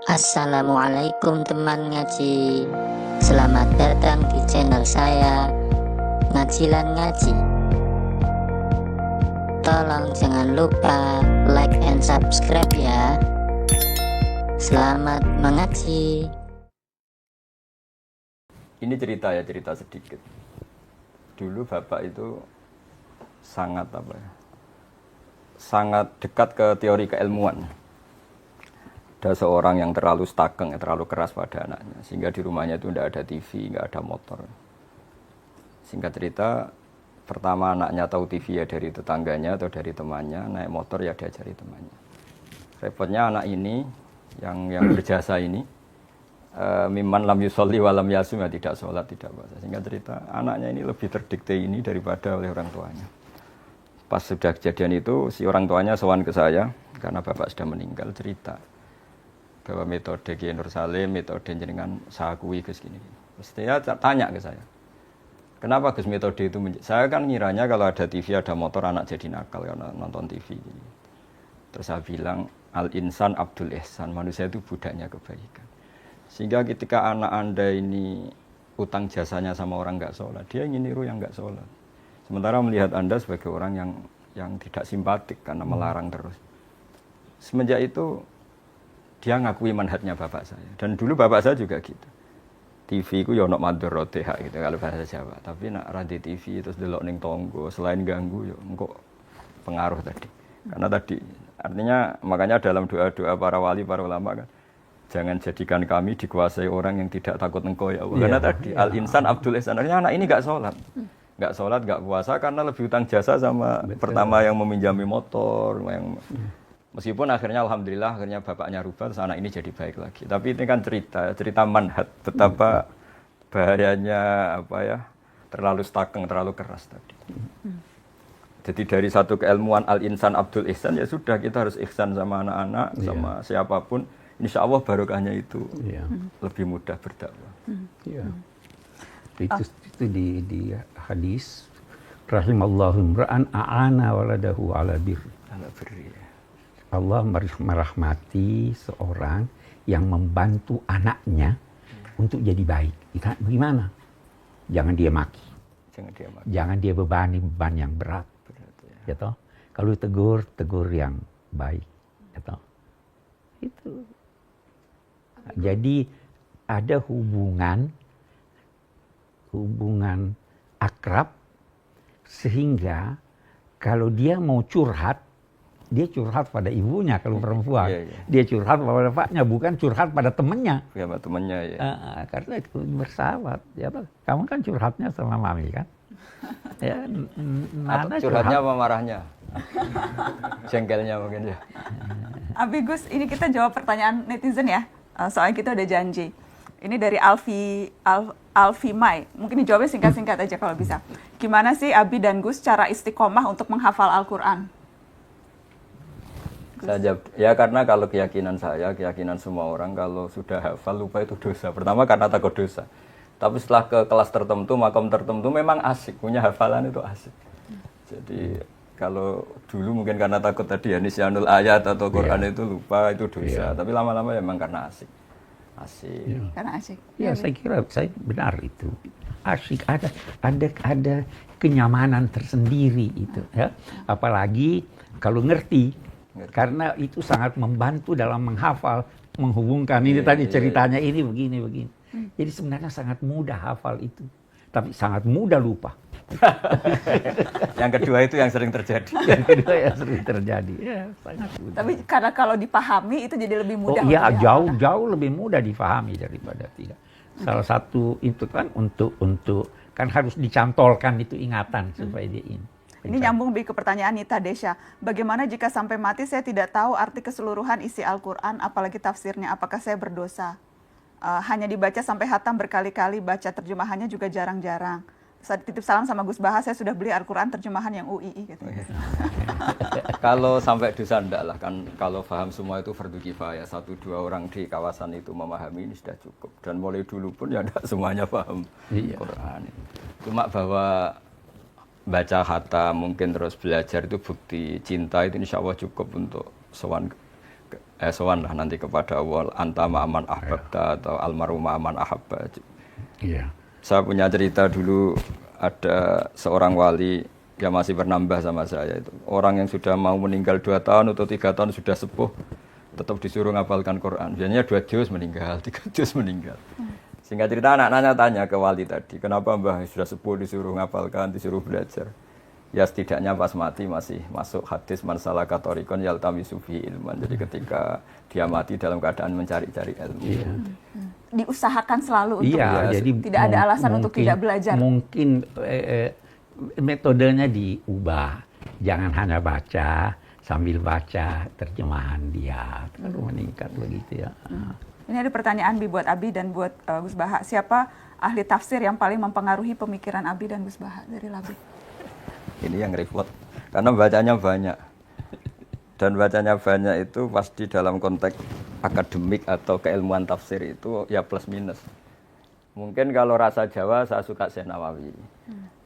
Assalamualaikum teman ngaji. Selamat datang di channel saya, Ngajilan Ngaji. Tolong jangan lupa like and subscribe ya. Selamat mengaji. Ini cerita sedikit. Dulu bapak itu sangat dekat ke teori keilmuan. Ada seorang yang terlalu stakeng, terlalu keras pada anaknya, sehingga di rumahnya itu tidak ada TV, tidak ada motor. Singkat cerita, pertama anaknya tahu TV ya dari tetangganya atau dari temannya, naik motor ya diajari temannya. Repotnya anak ini yang berjasa ini, mimman lam yusolli walam yasum, ya tidak sholat, tidak puasa. Singkat cerita, anaknya ini lebih terdikte ini daripada oleh orang tuanya. Pas sudah kejadian itu, si orang tuanya sowan ke saya, karena bapak sudah meninggal, cerita bahwa metode Kiai Nur Salim, metode jenengan sakui Gus gini. Terus dia tanya ke saya, kenapa Gus metode itu? Saya kan ngiranya kalau ada TV, ada motor, anak jadi nakal karena nonton TV. Terus saya bilang, al-insan abdul ihsan, manusia itu budaknya kebaikan. Sehingga ketika anak anda ini utang jasanya sama orang nggak sholat, dia ingin niru yang nggak sholat. Sementara melihat anda sebagai orang yang tidak simpatik karena melarang terus. Semenjak itu dia ngakui manhajnya bapak saya. Dan dulu bapak saya juga gitu. TV ku ya ono madharate gitu kalau bahasa Jawa. Tapi nak radio TV terus delok ning tonggo, selain ganggu ya engko pengaruh tadi. Karena tadi artinya makanya dalam doa-doa para wali, para ulama kan, jangan jadikan kami dikuasai orang yang tidak takut engkau ya Allah. Karena tadi al-insan abdul ihsan. Artinya anak ini enggak sholat. Enggak sholat, enggak puasa karena lebih utang jasa sama pertama yang meminjami motor, yang meskipun akhirnya alhamdulillah akhirnya bapaknya rubah, terus anak ini jadi baik lagi. Tapi ini kan cerita manhaj betapa bahayanya terlalu stakeng, terlalu keras tadi. Jadi dari satu keilmuan al-insan abdul ihsan ya sudah, kita harus ihsan sama anak-anak, sama siapapun. Insya Allah barokahnya itu lebih mudah berdakwah. Itu di hadis rahimallahu imra'an a'ana waladahu ala birri. Allah merahmati seorang yang membantu anaknya untuk jadi baik. Gimana? Jangan dia maki. Jangan dia bebani beban yang berat. Ya toh? Kalau tegur yang baik. Ya toh? Itu. Jadi ada hubungan akrab sehingga kalau dia mau curhat, dia curhat pada ibunya kalau perempuan. Dia curhat pada bapaknya, bukan curhat pada temannya. Ya, temannya ya. Karena itu bersahabat. Ya, kamu kan curhatnya sama mami kan? Ya, Nana curhatnya apa marahnya? Jengkelnya mungkin ya. Abi Gus, ini kita jawab pertanyaan netizen ya. Soalnya kita udah janji. Ini dari Alfi Mai. Mungkin dijawabnya singkat-singkat aja kalau bisa. Gimana sih Abi dan Gus cara istiqomah untuk menghafal Al-Quran? Ya karena kalau keyakinan saya, keyakinan semua orang, kalau sudah hafal lupa itu dosa. Pertama karena takut dosa. Tapi setelah ke kelas tertentu, makom tertentu memang asik, punya hafalan itu asik. Jadi kalau dulu mungkin karena takut tadi ya nisyanul ayat atau Quran itu lupa, itu dosa. Tapi lama-lama memang karena asik. Karena asik. Ya, saya kira saya benar itu. Asik, ada kenyamanan tersendiri itu ya. Apalagi kalau ngerti. Karena itu sangat membantu dalam menghafal, menghubungkan ini tadi ceritanya ini begini. Jadi sebenarnya sangat mudah hafal itu, tapi sangat mudah lupa. Yang kedua itu yang sering terjadi. Ya, sangat mudah. Tapi karena kalau dipahami itu jadi lebih mudah. Iya, jauh lebih mudah dipahami daripada tidak. Salah satu itu kan untuk kan harus dicantolkan itu ingatan supaya dia ini. Ini nyambung ke pertanyaan Nita Desya. Bagaimana jika sampai mati saya tidak tahu arti keseluruhan isi Al-Quran, apalagi tafsirnya, apakah saya berdosa? Hanya dibaca sampai hatam berkali-kali, baca terjemahannya juga jarang-jarang. Saya titip salam sama Gus Bahas, saya sudah beli Al-Quran terjemahan yang UII. Gitu. Kalau sampai dosa enggak lah, kan kalau paham semua itu fardu kifayah. 1-2 orang di kawasan itu memahami ini sudah cukup. Dan mulai dulu pun ya enggak semuanya paham Quran. Cuma bahwa baca khatam mungkin terus belajar itu bukti cinta, itu insya Allah cukup untuk sowan sowan lah nanti kepada Allah, anta ma'aman ahbabta atau almaru ma'aman ahabba. Iya. Saya punya cerita dulu, ada seorang wali yang masih bernambah sama saya itu. Orang yang sudah mau meninggal 2 tahun atau 3 tahun sudah sepuh, tetap disuruh ngapalkan Quran. Biasanya 2 juz meninggal, 3 juz meninggal. Sehingga cerita anak-anaknya tanya ke wali tadi, kenapa mbah sudah sepuh disuruh ngapalkan, disuruh belajar. Ya setidaknya pas mati masih masuk hadis man salaka thariqan yaltamisu fihi ilman. Jadi ketika dia mati dalam keadaan mencari-cari ilmu. Iya. Diusahakan selalu untuk Iya, jadi tidak ada alasan untuk tidak belajar. Mungkin metodenya diubah. Jangan hanya baca, sambil baca terjemahan dia. Terlalu meningkat begitu ya. Ini ada pertanyaan buat Abi dan buat Gus Baha. Siapa ahli tafsir yang paling mempengaruhi pemikiran Abi dan Gus Baha dari Labib? Ini yang repot, karena bacanya banyak. Dan bacanya banyak itu pasti dalam konteks akademik atau keilmuan tafsir itu ya plus minus. Mungkin kalau rasa Jawa saya suka Syekh Nawawi.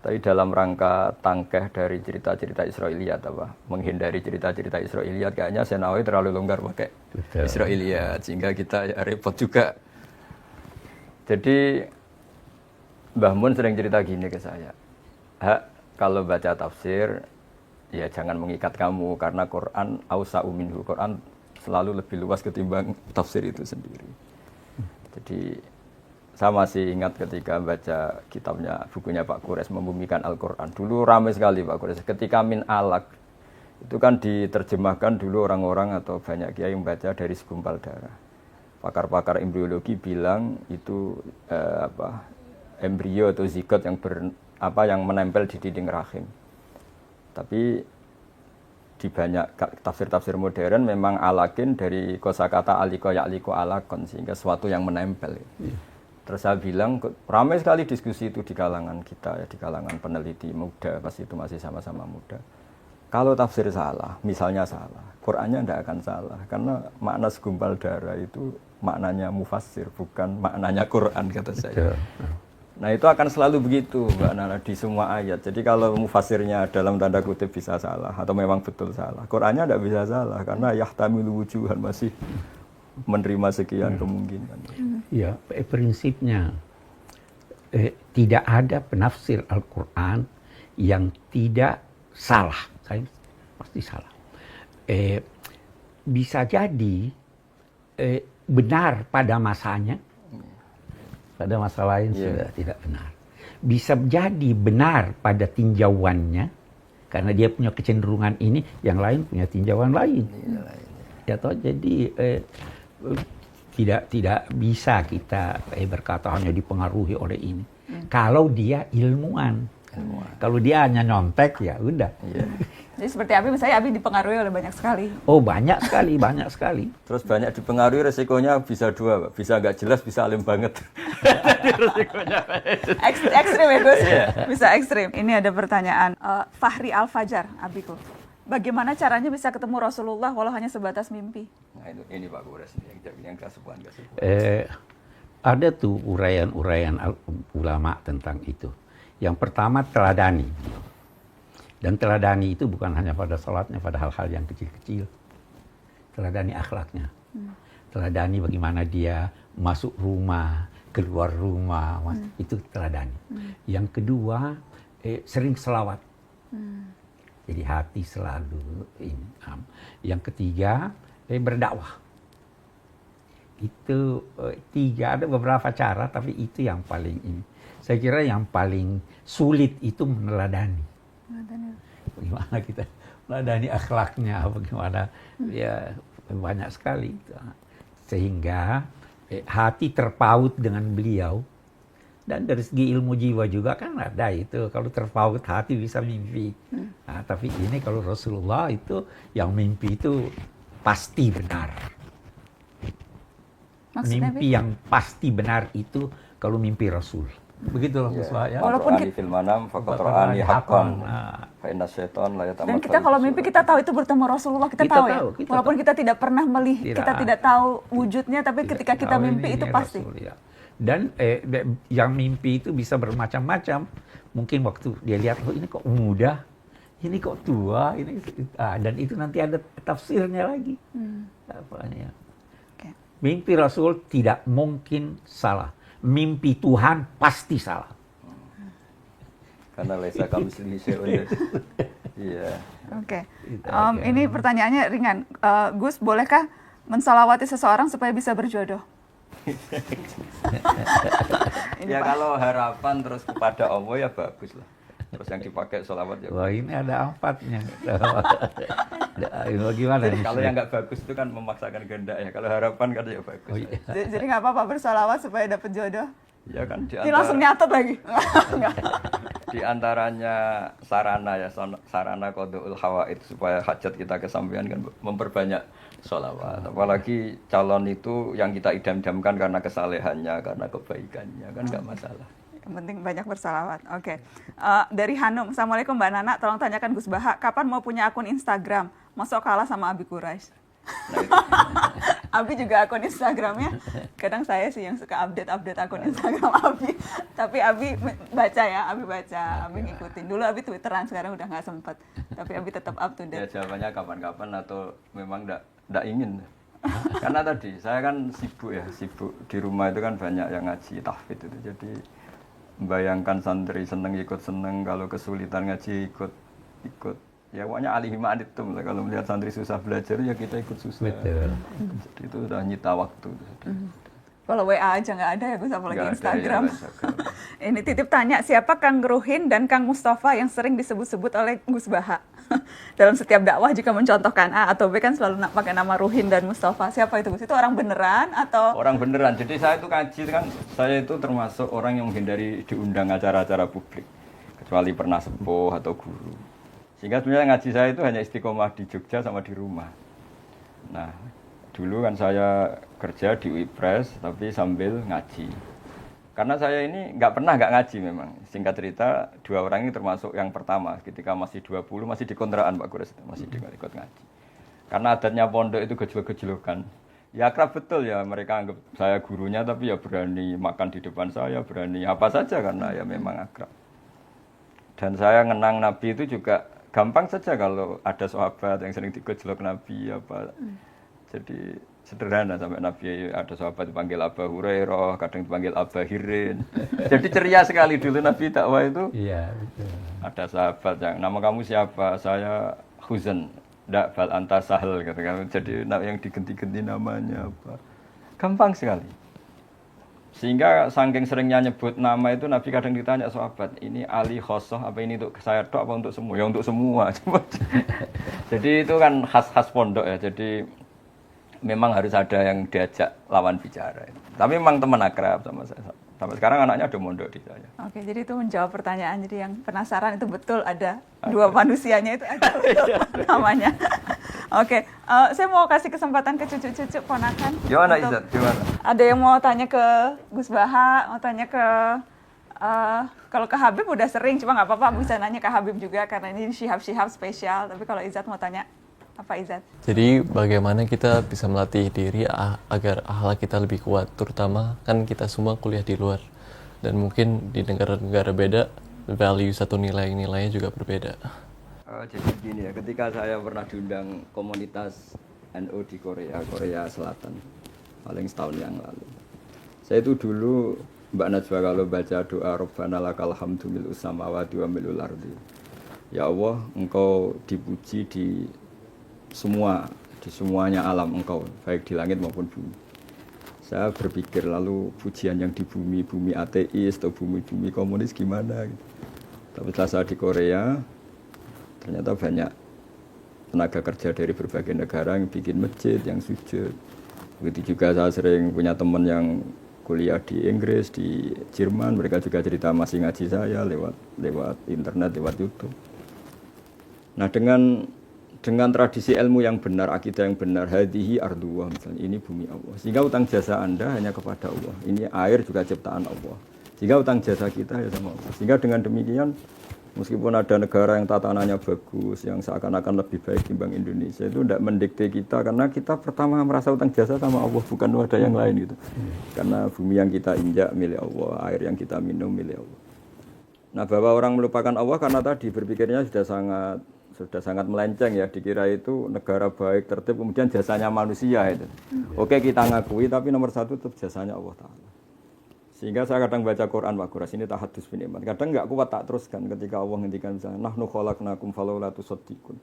Tapi dalam rangka tangkeh dari cerita-cerita Israiliyat apa, menghindari cerita-cerita Israiliyat, kayaknya Syekh Nawawi terlalu longgar pakai Israiliyat, sehingga kita ya repot juga. Jadi Mbah Mun sering cerita gini ke saya, kalau baca tafsir, ya jangan mengikat kamu, karena Quran awsa'u minhu, Quran selalu lebih luas ketimbang tafsir itu sendiri. Jadi saya masih ingat ketika baca kitabnya, bukunya Pak Quraisy Membumikan Al-Quran. Dulu ramai sekali Pak Quraisy. Ketika min alaq, itu kan diterjemahkan dulu orang-orang atau banyak kiai yang baca dari segumpal darah. Pakar-pakar embriologi bilang itu embrio atau zigot yang menempel di dinding rahim. Tapi di banyak tafsir-tafsir modern memang alakin dari kosakata aliko ya'liko alakon, sehingga sesuatu yang menempel. Terus saya bilang, ramai sekali diskusi itu di kalangan kita, ya, di kalangan peneliti muda, pas itu masih sama-sama muda. Kalau tafsir salah, misalnya salah, Qur'annya tidak akan salah, karena makna segumpal darah itu maknanya mufassir, bukan maknanya Qur'an, kata saya. Nah itu akan selalu begitu Mbak Nana di semua ayat. Jadi kalau mufassirnya dalam tanda kutip bisa salah, atau memang betul salah, Qur'annya tidak bisa salah, karena yahtamilu wujuhan, masih menerima sekian kemungkinan. Ya, prinsipnya tidak ada penafsir Al-Quran yang tidak salah. Saya pasti salah. Bisa jadi benar pada masanya, pada masa lain sudah tidak benar. Bisa jadi benar pada tinjauannya, karena dia punya kecenderungan ini, yang lain punya tinjauan lain. Ya toh, jadi tidak bisa kita berkata hanya dipengaruhi oleh ini. Kalau dia ilmuwan. Kalau dia hanya nyontek, ya udah. Jadi seperti Abi, misalnya Abi dipengaruhi oleh banyak sekali. Oh banyak sekali. Terus banyak dipengaruhi, resikonya bisa dua, Pak. Bisa nggak jelas, bisa alim banget. Ekstrim ya Gus, bisa ekstrim. Ini ada pertanyaan, Fahri Al-Fajar, Abiku. Bagaimana caranya bisa ketemu Rasulullah walau hanya sebatas mimpi? Nah ini Pak Quraisy yang kasuhan. Ada tuh uraian-uraian ulama tentang itu. Yang pertama teladani. Dan teladani itu bukan hanya pada salatnya, pada hal-hal yang kecil-kecil. Teladani akhlaknya. Teladani bagaimana dia masuk rumah, keluar rumah, itu teladani. Yang kedua, sering selawat. Jadi hati selalu ini. Yang ketiga, berdakwah. Itu tiga, ada beberapa cara, tapi itu yang paling ini. Saya kira yang paling sulit itu meneladani. Bagaimana kita meneladani akhlaknya, bagaimana ya banyak sekali. Sehingga hati terpaut dengan beliau. Dan dari segi ilmu jiwa juga kan ada itu. Kalau terpaut hati bisa mimpi. Nah, tapi ini kalau Rasulullah itu, yang mimpi itu pasti benar. Maksudnya, mimpi yang pasti benar itu kalau mimpi Rasul. Begitu loh ya. Walaupun kita fil manam faqad ra'ani haqqan. Fa inna syaitan la yatamattal. Dan kita kalau mimpi kita tahu itu bertemu Rasulullah, kita tahu ya. Walaupun kita tidak pernah melihat, kita tidak tahu wujudnya, tapi ketika kita mimpi itu pasti. Rasul, ya. Dan yang mimpi itu bisa bermacam-macam. Mungkin waktu dia lihat, oh ini kok mudah, ini kok tua, ini dan itu nanti ada tafsirnya lagi. Apanya? Oke. Mimpi Rasul tidak mungkin salah. Mimpi Tuhan pasti salah. Karena laisa kamitslihi syai'un. Iya. Oke. Ini pertanyaannya ringan. Gus, bolehkah mensolawati seseorang supaya bisa berjodoh? Ya kalau harapan terus kepada Allah ya bagus lah. Terus yang dipakai sholawat ya. Wah, ini ada 4-nya. Gimana nih? Kalau yang nggak bagus itu kan memaksakan kehendak ya. Kalau harapan kan ya bagus. Oh, iya. Jadi nggak apa-apa bersolawat supaya dapat jodoh? Ya kan Ini langsung nyatet lagi. di antaranya sarana ya, sarana qadul hawaid supaya hajat kita kesampaian kan memperbanyak sholawat. Apalagi calon itu yang kita idam-idamkan karena kesalehannya, karena kebaikannya kan nggak masalah. Yang penting banyak bersalawat. Oke. Dari Hanum, Assalamualaikum Mbak Nana, tolong tanyakan Gus Baha, kapan mau punya akun Instagram? Masuk kalah sama Abi Quraisy. Nah, itu. Abi juga akun Instagramnya. Kadang saya sih yang suka update akun Instagram Abi. Tapi Abi baca ya, Abi baca, Abi ngikutin. Dulu Abi Twitteran, sekarang udah nggak sempet. Tapi Abi tetap up to Ya date. jawabannya kapan-kapan atau memang nggak ingin. Karena tadi saya kan sibuk di rumah itu kan banyak yang ngaji tahfidz itu. Jadi membayangkan santri seneng ikut seneng, kalau kesulitan ngaji ikut. Ya pokoknya alihima anitum lah, kalau melihat santri susah belajar ya kita ikut susah. Betul. Jadi itu udah nyita waktu. Kalau WA aja nggak ada ya Gus, apalagi Nggak ada, Instagram. ya, Instagram. Ini titip tanya, siapa Kang Ruhin dan Kang Mustafa yang sering disebut-sebut oleh Gus Baha? Dalam setiap dakwah jika mencontohkan A atau B kan selalu pakai nama Ruhin dan Mustafa. Siapa itu Gus? Itu orang beneran atau? Orang beneran. Jadi saya itu kaji kan, saya itu termasuk orang yang menghindari diundang acara-acara publik, kecuali pernah sepuh atau guru. Sehingga sebenarnya ngaji saya itu hanya istiqomah di Jogja sama di rumah. Nah, dulu kan saya kerja di UIPres tapi sambil ngaji. Karena saya ini nggak ngaji memang. Singkat cerita, 2 orang ini termasuk yang pertama. Ketika masih 20, masih di kontrakan Pak Gures, masih ikut ngaji. Karena adatnya pondok itu gejlok-gejlokan. Ya akrab betul ya, mereka anggap saya gurunya tapi ya berani makan di depan saya, berani apa saja karena ya memang akrab. Dan saya ngenang Nabi itu juga gampang saja kalau ada sahabat yang sering digojlok Nabi apa. Jadi sederhana, sampai Nabi ada sahabat dipanggil Abu Hurairah, kadang dipanggil Abu Hirin. Jadi ceria sekali dulu Nabi dakwah itu. Iya, betul. Ada sahabat yang nama kamu siapa? Saya Huzan. Ndak bal anta sahal gitu kan. Jadi yang digenti-genti namanya apa. Gampang sekali. Sehingga saking seringnya nyebut nama itu Nabi kadang ditanya sahabat, ini Ali khosoh apa ini untuk saya tok apa untuk semua? Ya untuk semua. Jadi itu kan khas-khas pondok ya. Jadi memang harus ada yang diajak lawan bicara. Tapi memang teman akrab sama saya. Sampai sekarang anaknya ada mondok di saya. Oke, jadi itu menjawab pertanyaan. Jadi yang penasaran itu betul ada 2 manusianya itu ada betul namanya. Oke, saya mau kasih kesempatan ke cucu-cucu ponakan. Gimana Izzat? Gimana? Ada yang mau tanya ke Gus Baha, mau tanya ke kalau ke Habib udah sering, cuma nggak apa-apa bisa nanya ke Habib juga karena ini Syihab spesial. Tapi kalau Izzat mau tanya apa Izzat? Jadi bagaimana kita bisa melatih diri agar akhlak kita lebih kuat, terutama kan kita semua kuliah di luar dan mungkin di negara-negara beda value atau nilai-nilainya juga berbeda. Jadi begini ya, ketika saya pernah diundang komunitas NU di Korea Selatan, paling setahun yang lalu. Saya itu dulu Mbak Najwa kalau baca doa Rabbana lakal hamdu mil'us samawati wa mil'ul ardi. Ya Allah, Engkau dipuji di semuanya alam Engkau, baik di langit maupun bumi. Saya berpikir lalu pujian yang di bumi ateis atau bumi komunis gimana gitu. Tapi setelah saya di Korea, ternyata banyak tenaga kerja dari berbagai negara yang bikin masjid, yang sujud. Begitu juga saya sering punya teman yang kuliah di Inggris, di Jerman, mereka juga cerita masih ngaji saya lewat internet, lewat YouTube. Nah dengan tradisi ilmu yang benar, akidah yang benar, hadihi ardullah misalnya, ini bumi Allah. Sehingga utang jasa Anda hanya kepada Allah. Ini air juga ciptaan Allah. Sehingga utang jasa kita ya sama Allah. Sehingga dengan demikian, meskipun ada negara yang tatanannya bagus, yang seakan-akan lebih baik timbang Indonesia, itu tidak mendikte kita, karena kita pertama merasa utang jasa sama Allah, bukan ada yang lain gitu. Karena bumi yang kita injak milik Allah, air yang kita minum milik Allah. Nah, bahwa orang melupakan Allah karena tadi berpikirnya sudah sangat melenceng ya, dikira itu negara baik, tertib, kemudian jasanya manusia itu. Oke, kita ngakui, tapi nomor satu tetap jasanya Allah Ta'ala. Sehingga saya kadang baca Quran, Pak Guras, ini tahadus bin iman. Kadang nggak kuat tak teruskan ketika Allah ngendikan misalnya, nahnu khalaqnakum falaula tusaddiqun.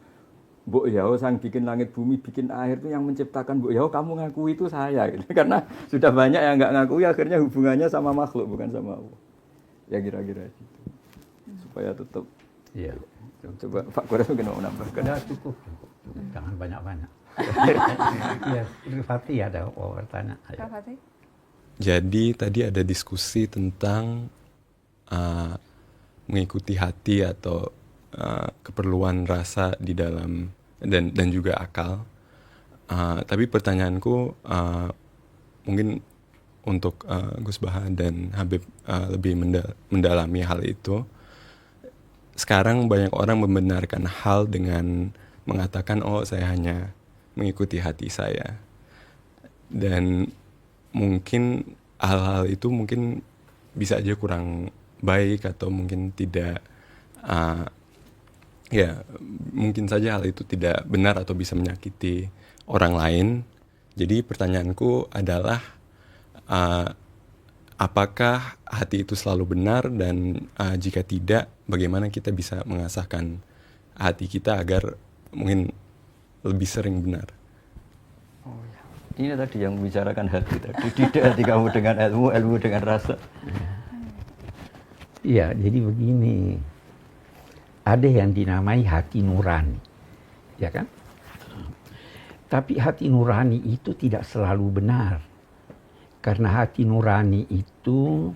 Mbok Yahoo sang bikin langit bumi, bikin air itu yang menciptakan Mbok Yahoo, kamu ngakui itu saya gitu. Karena sudah banyak yang nggak ngakui, akhirnya hubungannya sama makhluk bukan sama Allah. Ya kira-kira gitu. Supaya tetap. Iya. Coba Pak Guras mungkin mau menambahkan. Udah cukup. Jangan banyak-banyak. Iya, Fatih ada bertanya. Kak Fatih? Jadi tadi ada diskusi tentang mengikuti hati atau keperluan rasa di dalam dan juga akal. Tapi pertanyaanku mungkin untuk Gus Bahan dan Habib lebih mendalami hal itu. Sekarang banyak orang membenarkan hal dengan mengatakan, oh saya hanya mengikuti hati saya. Dan mungkin hal-hal itu mungkin bisa aja kurang baik atau mungkin tidak, ya mungkin saja hal itu tidak benar atau bisa menyakiti orang lain. Jadi pertanyaanku adalah, apakah hati itu selalu benar dan jika tidak, bagaimana kita bisa mengasahkan hati kita agar mungkin lebih sering benar? Ini tadi yang membicarakan hati tadi. Tidak hati kamu dengan ilmu, ilmu dengan rasa. Iya, jadi begini. Ada yang dinamai hati nurani. Ya kan? Tapi hati nurani itu tidak selalu benar. Karena hati nurani itu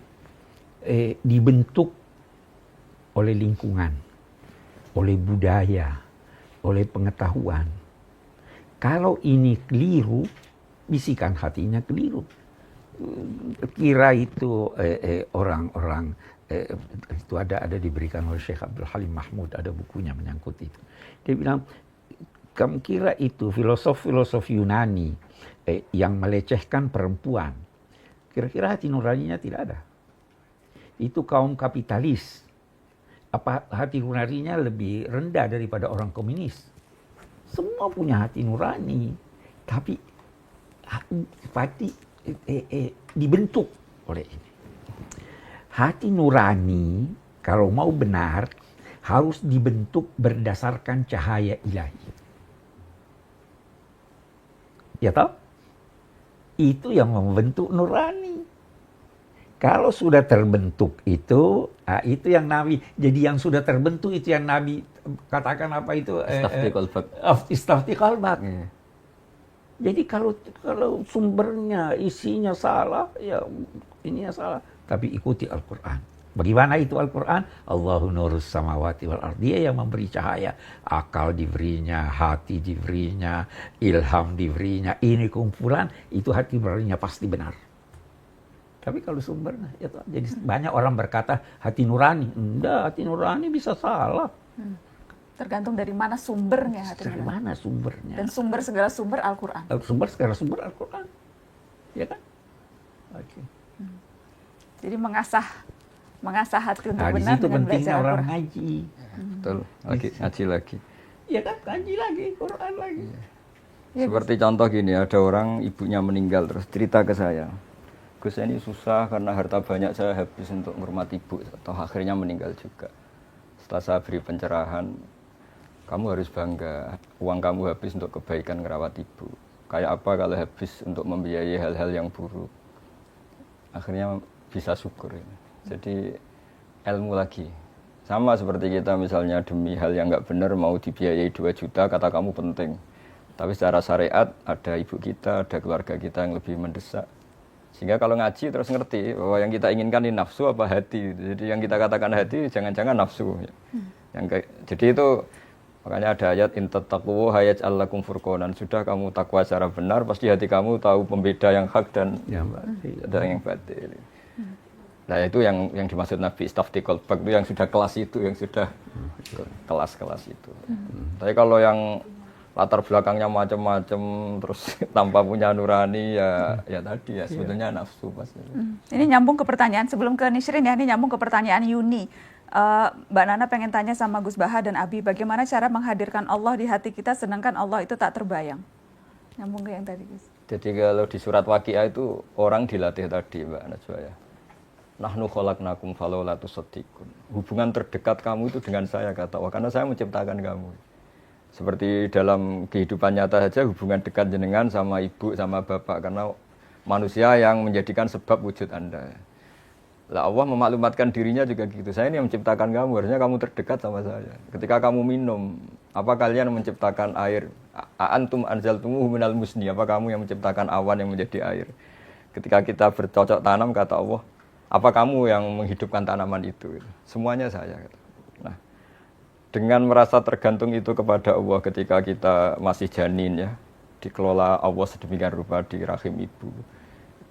dibentuk oleh lingkungan, oleh budaya, oleh pengetahuan. Kalau ini keliru, bisikan hatinya keliru. Kira itu orang-orang itu ada diberikan oleh Syekh Abdul Halim Mahmud, ada bukunya menyangkut itu. Dia bilang, kamu kira itu filosof Yunani yang melecehkan perempuan. Kira-kira hati nuraninya tidak ada. Itu kaum kapitalis. Apa hati nuraninya lebih rendah daripada orang komunis? Semua punya hati nurani. Tapi hati dibentuk oleh ini. Hati nurani kalau mau benar harus dibentuk berdasarkan cahaya ilahi. Ya toh? Itu yang membentuk nurani. Kalau sudah terbentuk itu yang Nabi. Jadi yang sudah terbentuk itu yang Nabi katakan apa itu? Istafti qalbak. Jadi kalau sumbernya, isinya salah, ya ininya salah. Tapi ikuti Al-Quran. Bagaimana itu Al-Quran? Allahu nurus samawati wal ardh. Dia yang memberi cahaya. Akal diberinya, hati diberinya, ilham diberinya. Ini kumpulan, itu hati nuraninya pasti benar. Tapi kalau sumbernya, ya toh, jadi banyak orang berkata hati nurani. Enggak, hati nurani bisa salah. Tergantung dari mana sumbernya hati Dari nurani. mana sumbernya? Dan sumber segala sumber Al-Quran. Segala sumber Al-Quran. Ya kan? Oke. Jadi mengasah hati untuk Nah, di benar situ dengan pentingnya belajar orang Al-Quran. ngaji. Betul. Ngaji lagi. Iya kan, ngaji lagi, Quran lagi. Seperti contoh gini, ada orang ibunya meninggal terus cerita ke saya. Gus, ini susah karena harta banyak saya habis untuk menghormati ibu, atau akhirnya meninggal juga. Setelah saya beri pencerahan, kamu harus bangga, uang kamu habis untuk kebaikan ngerawat ibu. Kayak apa kalau habis untuk membiayai hal-hal yang buruk? Akhirnya bisa syukur. Jadi ilmu lagi. Sama seperti kita misalnya demi hal yang nggak benar mau dibiayai 2 juta, kata kamu penting. Tapi secara syariat ada ibu kita, ada keluarga kita yang lebih mendesak. Sehingga kalau ngaji terus ngerti bahwa yang kita inginkan ini nafsu apa hati. Jadi yang kita katakan hati jangan-jangan nafsu. Jadi itu makanya ada ayat in tattaqu hayaj'al lakum furqanan. Sudah kamu takwa secara benar, pasti hati kamu tahu pembeda yang hak dan yang batil. Nah itu yang dimaksud Nabi istafti qalbak itu yang sudah kelas itu, yang sudah kelas-kelas itu. Tapi kalau yang latar belakangnya macam-macam terus tanpa punya nurani ya tadi ya sebetulnya nafsu pasti. Ini nyambung ke pertanyaan sebelum ke Nishrin ya, ini nyambung ke pertanyaan Yuni. Mbak Nana pengen tanya sama Gus Baha dan Abi, bagaimana cara menghadirkan Allah di hati kita sedangkan Allah itu tak terbayang? Nyambung ke yang tadi, Gus. Jadi kalau di surat Waqiah itu orang dilatih tadi, Mbak Najwa ya. Nahnu khalaqnakum falaula tusaddiqun. Hubungan terdekat kamu itu dengan saya, kata Allah, karena saya menciptakan kamu. Seperti dalam kehidupan nyata saja hubungan dekat jenengan sama ibu, sama bapak, karena manusia yang menjadikan sebab wujud Anda. Lah Allah memaklumatkan dirinya juga gitu. Saya ini yang menciptakan kamu, harusnya kamu terdekat sama saya. Ketika kamu minum, apa kalian menciptakan air? Antum anzaltumuhu minal musni, apa kamu yang menciptakan awan yang menjadi air? Ketika kita bercocok tanam, kata Allah, apa kamu yang menghidupkan tanaman itu? Semuanya saya. Nah, dengan merasa tergantung itu kepada Allah ketika kita masih janin ya, dikelola Allah sedemikian rupa di rahim ibu.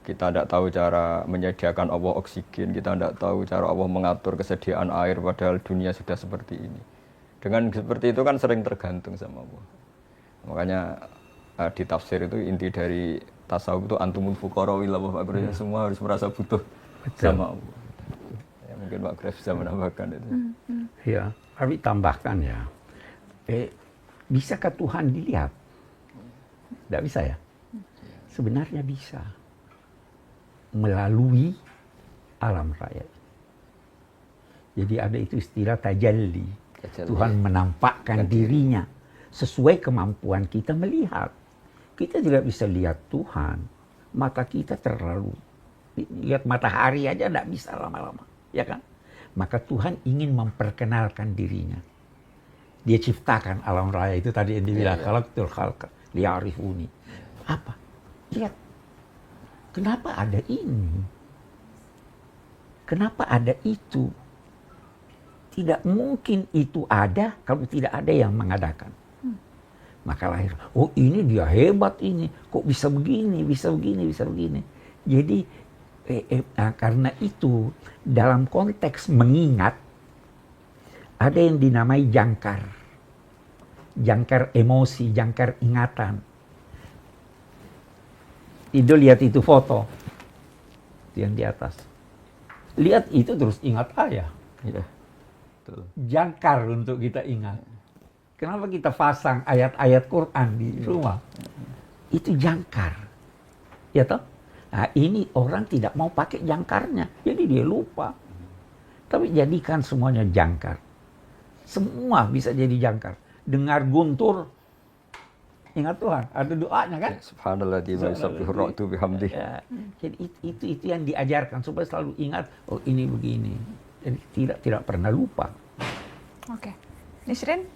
Kita tidak tahu cara menyediakan Allah oksigen, kita tidak tahu cara Allah mengatur kesediaan air, padahal dunia sudah seperti ini. Dengan seperti itu kan sering tergantung sama Allah. Makanya di tafsir itu inti dari tasawuf itu antumul fuqara ila Allah. Semua harus merasa butuh sama Allah. Ya, mungkin Pak Graf bisa menambahkan itu. Ya, tapi tambahkan ya. Bisakah Tuhan dilihat? Tidak bisa ya? Sebenarnya bisa. Melalui alam raya. Jadi ada itu istilah tajalli. Tuhan menampakkan dirinya sesuai kemampuan kita melihat. Kita tidak bisa lihat Tuhan. Mata kita terlalu. Lihat matahari aja tidak bisa lama-lama. Ya kan? Maka Tuhan ingin memperkenalkan dirinya. Dia ciptakan alam raya itu tadi yang dibilang. Khalaqtul khalqa liya'rifuni. Apa? Lihat. Kenapa ada ini? Kenapa ada itu? Tidak mungkin itu ada kalau tidak ada yang mengadakan. Maka lahir, oh ini dia hebat ini. Kok bisa begini, bisa begini, bisa begini. Jadi karena itu dalam konteks mengingat ada yang dinamai jangkar. Jangkar emosi, jangkar ingatan. Itu lihat itu foto yang di atas. Lihat itu terus ingat ayah. Ya, betul. Jangkar untuk kita ingat. Kenapa kita pasang ayat-ayat Quran di rumah? Itu jangkar. Ya toh? Nah, ini orang tidak mau pakai jangkarnya. Jadi dia lupa. Tapi jadikan semuanya jangkar. Semua bisa jadi jangkar. Dengar guntur, ingat Tuhan, ada doanya kan? Subhanallah di sabbihu ra'du bihamdi. Ya, jadi itu yang diajarkan supaya selalu ingat, oh ini begini. Jadi tidak pernah lupa. Oke. Nishrin?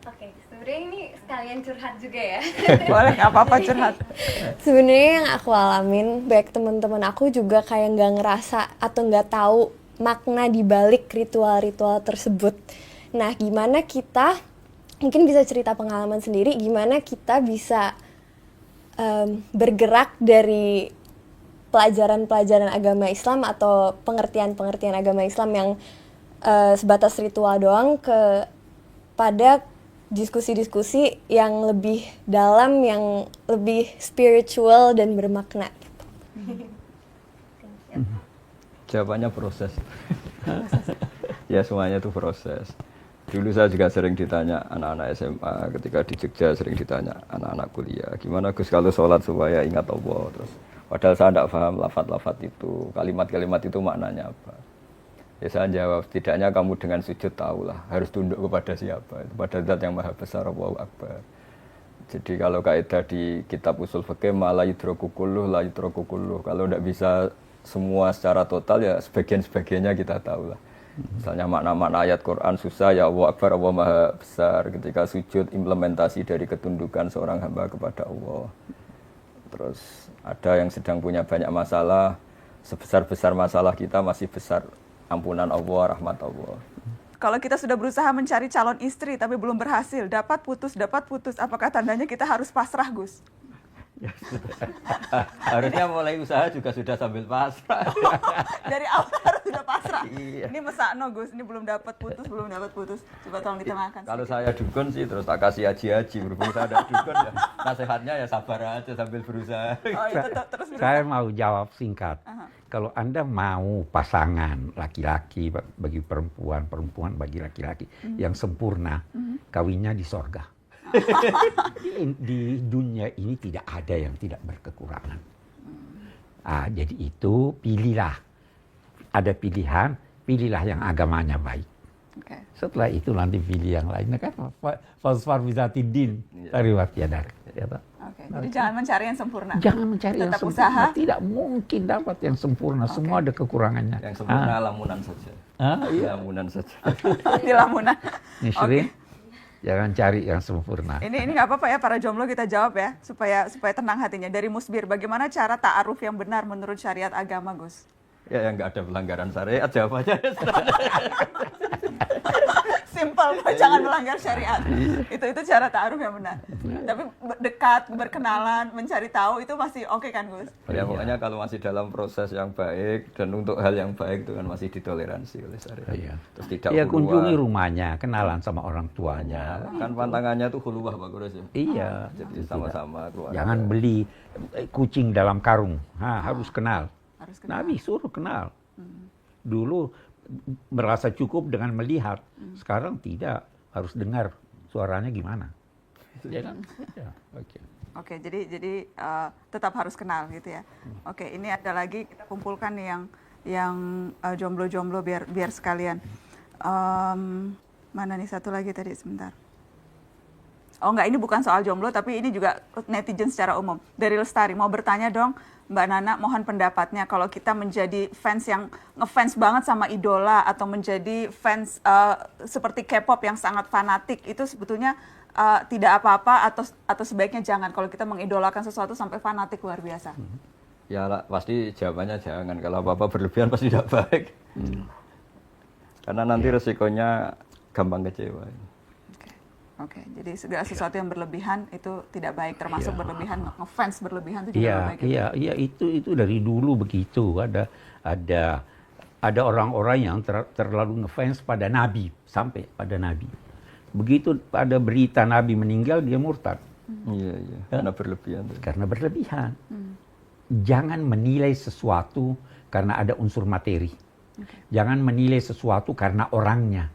Oke, sebenarnya ini sekalian curhat juga ya. Boleh, nggak apa-apa curhat. Sebenarnya yang aku alamin, baik teman-teman aku juga kayak nggak ngerasa atau nggak tahu makna di balik ritual-ritual tersebut. Nah, gimana kita, mungkin bisa cerita pengalaman sendiri, gimana kita bisa bergerak dari pelajaran-pelajaran agama Islam atau pengertian-pengertian agama Islam yang sebatas ritual doang pada diskusi-diskusi yang lebih dalam, yang lebih spiritual dan bermakna. Jawabannya proses. Ya semuanya itu proses. Dulu saya juga sering ditanya anak-anak SMA, ketika di Jogja sering ditanya anak-anak kuliah, gimana Gus kalau sholat supaya ingat Allah? Terus, padahal saya tidak paham lafaz-lafaz itu, kalimat-kalimat itu maknanya apa. Ya saya jawab, setidaknya kamu dengan sujud tahulah, harus tunduk kepada siapa, kepada Zat yang Maha Besar, Allahu Akbar. Jadi kalau kaidah di kitab usul fikih, la yudraku kulluh, la yudraku kulluh. Kalau tidak bisa semua secara total, ya sebagian-sebagiannya kita tahulah. Misalnya makna-makna ayat Quran susah, ya Allah Akbar, Allah Maha Besar. Ketika sujud, implementasi dari ketundukan seorang hamba kepada Allah. Terus ada yang sedang punya banyak masalah, sebesar-besar masalah kita masih besar ampunan Allah, rahmat Allah. Kalau kita sudah berusaha mencari calon istri tapi belum berhasil, dapat putus, apakah tandanya kita harus pasrah, Gus? Ya, harusnya mulai usaha juga sudah sambil pasrah. Dari awal harus sudah pasrah. Iya. Ini mesakno, Gus. Ini belum dapat putus. Coba tolong ditengahkan. Kalau saya dukun sih terus tak kasih haji-haji. Berhubung saya ada dukun ya, nasihatnya ya sabar aja sambil berusaha. Oh, itu terus berusaha. Saya mau jawab singkat. Kalau Anda mau pasangan laki-laki bagi perempuan, perempuan bagi laki-laki yang sempurna, kawinnya di sorga. Di dunia ini tidak ada yang tidak berkekurangan. Jadi itu pilihlah. Ada pilihan, pilihlah yang agamanya baik. Oke. Setelah itu nanti pilih yang lainnya kan. Fasfar bizatidin dari wakiadar. Ya, Oke, jadi jangan mencari yang sempurna. jangan mencari yang Tetap sempurna. usaha. Tidak mungkin dapat yang sempurna. Semua ada kekurangannya. Yang sempurna lamunan saja. Iya. Lamunan saja. Di lamunan. Nisri, jangan cari yang sempurna. Ini nggak apa-apa ya para jomblo, kita jawab ya supaya tenang hatinya. Dari Musbir, bagaimana cara ta'aruf yang benar menurut syariat agama, Gus? Ya yang nggak ada pelanggaran syariat, jawab aja. Simpel, jangan melanggar syariat. Itu cara ta'aruf yang benar. Tapi dekat, berkenalan, mencari tahu itu masih oke kan, Gus? Ya pokoknya kalau masih dalam proses yang baik dan untuk hal yang baik itu kan masih ditoleransi oleh syariat. Iya. Terus tidak Ya huluwah. kunjungi rumahnya, kenalan sama orang tuanya. Kan pantangannya tuh huluwah Pak Guru ya. Iya. Jadi sama-sama keluarga. Jangan beli kucing dalam karung. Harus kenal. Harus kenal. Nabi suruh kenal. Dulu merasa cukup dengan melihat. Sekarang tidak. Harus dengar suaranya gimana. Ya kan? Ya, oke. Oke, jadi tetap harus kenal gitu ya. Oke, ini ada lagi kita kumpulkan nih yang jomblo-jomblo biar sekalian. Mana nih satu lagi tadi sebentar. Oh enggak, ini bukan soal jomblo tapi ini juga netizen secara umum. Dari Lestari mau bertanya dong, Mbak Nana, mohon pendapatnya kalau kita menjadi fans yang ngefans banget sama idola atau menjadi fans seperti K-pop yang sangat fanatik, itu sebetulnya tidak apa-apa atau sebaiknya jangan kalau kita mengidolakan sesuatu sampai fanatik luar biasa. Ya lah, pasti jawabannya jangan. Kalau apa-apa berlebihan pasti tidak baik. Karena nanti resikonya gampang kecewa. Oke, jadi segala sesuatu yang berlebihan itu tidak baik, termasuk berlebihan ngefans berlebihan itu juga tidak baik. Iya, itu dari dulu begitu. Ada orang-orang yang terlalu ngefans pada Nabi, sampai pada Nabi. Begitu ada berita Nabi meninggal, dia murtad. Iya, karena berlebihan. Karena berlebihan. Jangan menilai sesuatu karena ada unsur materi. Jangan menilai sesuatu karena orangnya.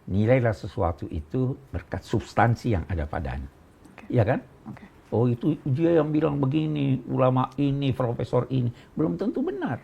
Nilailah sesuatu itu berkat substansi yang ada padanya. Iya kan? Oh itu dia yang bilang begini, ulama ini, profesor ini. Belum tentu benar.